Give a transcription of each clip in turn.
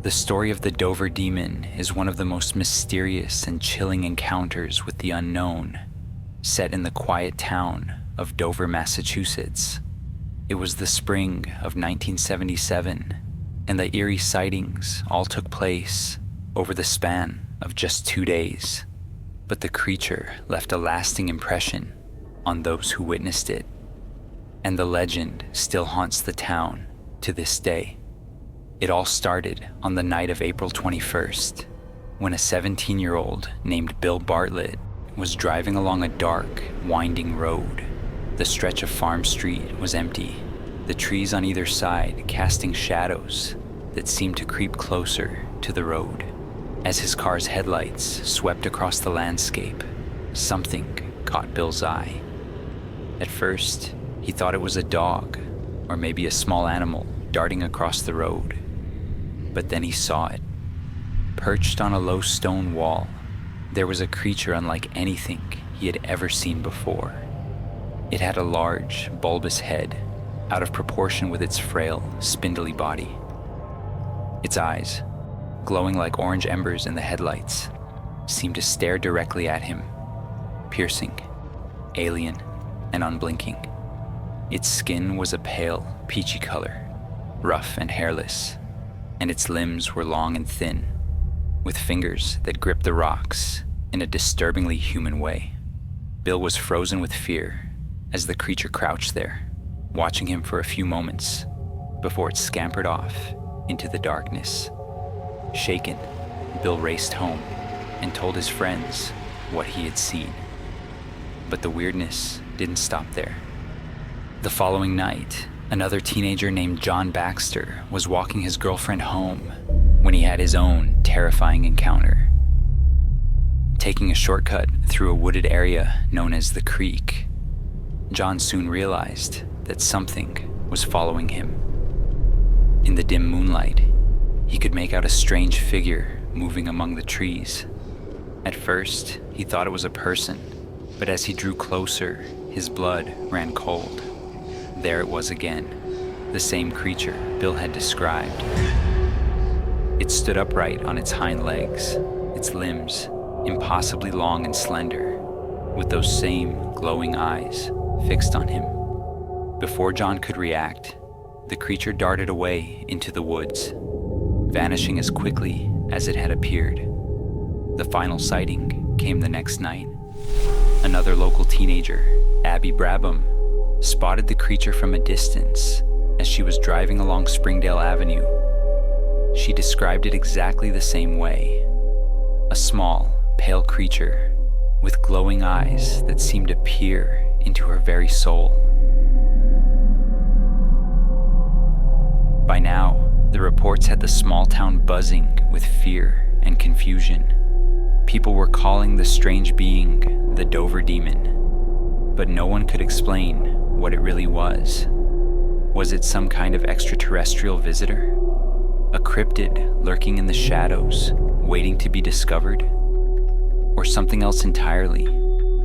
The story of the Dover Demon is one of the most mysterious and chilling encounters with the unknown, set in the quiet town of Dover, Massachusetts. It was the spring of 1977, and the eerie sightings all took place over the span of just 2 days. But the creature left a lasting impression on those who witnessed it, and the legend still haunts the town to this day. It all started on the night of April 21st, when a 17-year-old named Bill Bartlett was driving along a dark, winding road. The stretch of Farm Street was empty, the trees on either side casting shadows that seemed to creep closer to the road. As his car's headlights swept across the landscape, something caught Bill's eye. At first, he thought it was a dog, or maybe a small animal darting across the road. But then he saw it. Perched on a low stone wall, there was a creature unlike anything he had ever seen before. It had a large, bulbous head, out of proportion with its frail, spindly body. Its eyes, glowing like orange embers in the headlights, seemed to stare directly at him, piercing, alien, and unblinking. Its skin was a pale, peachy color, rough and hairless, and its limbs were long and thin, with fingers that gripped the rocks in a disturbingly human way. Bill was frozen with fear as the creature crouched there, watching him for a few moments before it scampered off into the darkness. Shaken, Bill raced home and told his friends what he had seen. But the weirdness didn't stop there. The following night, another teenager named John Baxter was walking his girlfriend home when he had his own terrifying encounter. Taking a shortcut through a wooded area known as the Creek, John soon realized that something was following him. In the dim moonlight, he could make out a strange figure moving among the trees. At first, he thought it was a person, but as he drew closer, his blood ran cold. There it was again, the same creature Bill had described. It stood upright on its hind legs, its limbs impossibly long and slender, with those same glowing eyes fixed on him. Before John could react, the creature darted away into the woods, vanishing as quickly as it had appeared. The final sighting came the next night. Another local teenager, Abby Brabham, spotted the creature from a distance as she was driving along Springdale Avenue. She described it exactly the same way. A small, pale creature with glowing eyes that seemed to peer into her very soul. By now, the reports had the small town buzzing with fear and confusion. People were calling the strange being the Dover Demon, but no one could explain what it really was. Was it some kind of extraterrestrial visitor? A cryptid lurking in the shadows, waiting to be discovered? Or something else entirely?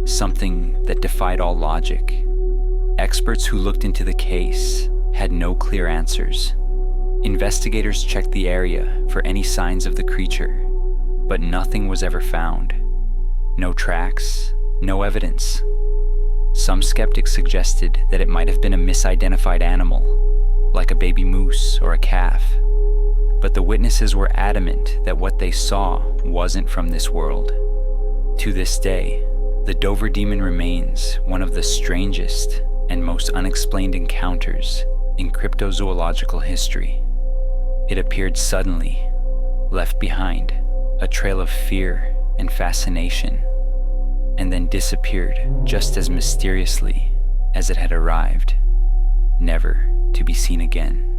Something that defied all logic? Experts who looked into the case had no clear answers. Investigators checked the area for any signs of the creature, but nothing was ever found. No tracks, no evidence. Some skeptics suggested that it might have been a misidentified animal, like a baby moose or a calf. But the witnesses were adamant that what they saw wasn't from this world. To this day, the Dover Demon remains one of the strangest and most unexplained encounters in cryptozoological history. It appeared suddenly, left behind a trail of fear and fascination, and then disappeared just as mysteriously as it had arrived, never to be seen again.